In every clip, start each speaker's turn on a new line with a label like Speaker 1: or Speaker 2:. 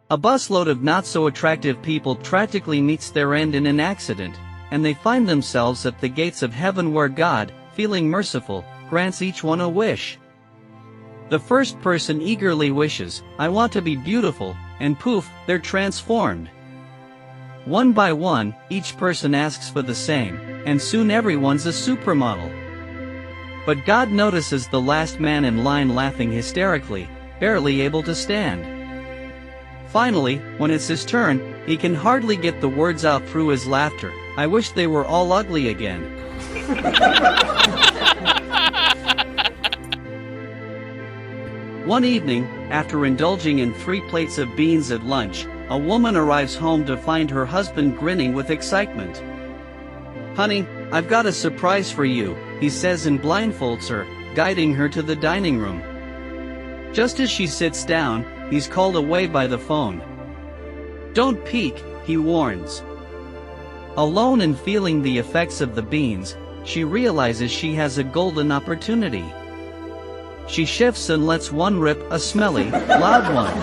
Speaker 1: A busload of not-so-attractive people tragically meets their end in an accident, and they find themselves at the gates of heaven where God, feeling merciful, grants each one a wish. The first person eagerly wishes, "I want to be beautiful," and poof, they're transformed. One by one, each person asks for the same, and soon everyone's a supermodel. But God notices the last man in line laughing hysterically, barely able to stand. Finally, when it's his turn, he can hardly get the words out through his laughter. "I wish they were all ugly again." One evening, after indulging in 3 plates of beans at lunch, a woman arrives home to find her husband grinning with excitement. "Honey, I've got a surprise for you," he says and blindfolds her, guiding her to the dining room. Just as she sits down, he's called away by the phone. "Don't peek," he warns. Alone and feeling the effects of the beans, she realizes she has a golden opportunity. She shifts and lets one rip, a smelly, loud one.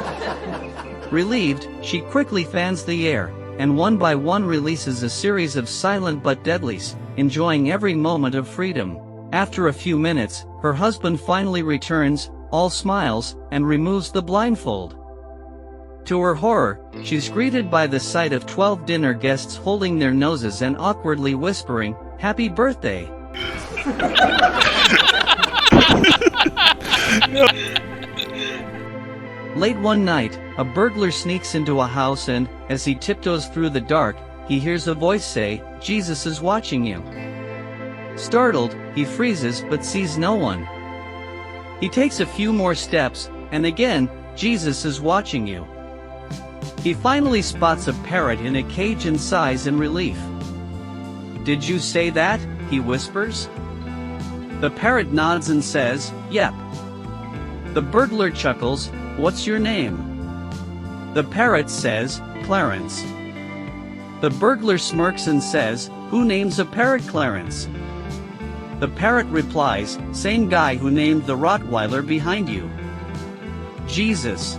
Speaker 1: Relieved, she quickly fans the air, and one by one releases a series of silent but deadlies, enjoying every moment of freedom. After a few minutes, her husband finally returns, all smiles, and removes the blindfold. To her horror, she's greeted by the sight of 12 dinner guests holding their noses and awkwardly whispering, "Happy birthday." Late one night, a burglar sneaks into a house and, as he tiptoes through the dark, he hears a voice say, "Jesus is watching you." Startled, he freezes but sees no one. He takes a few more steps, and again, "Jesus is watching you." He finally spots a parrot in a cage and sighs in relief. "Did you say that?" he whispers. The parrot nods and says, "Yep." The burglar chuckles, "What's your name?" The parrot says, "Clarence." The burglar smirks and says, "Who names a parrot Clarence?" The parrot replies, "Same guy who named the Rottweiler behind you. Jesus."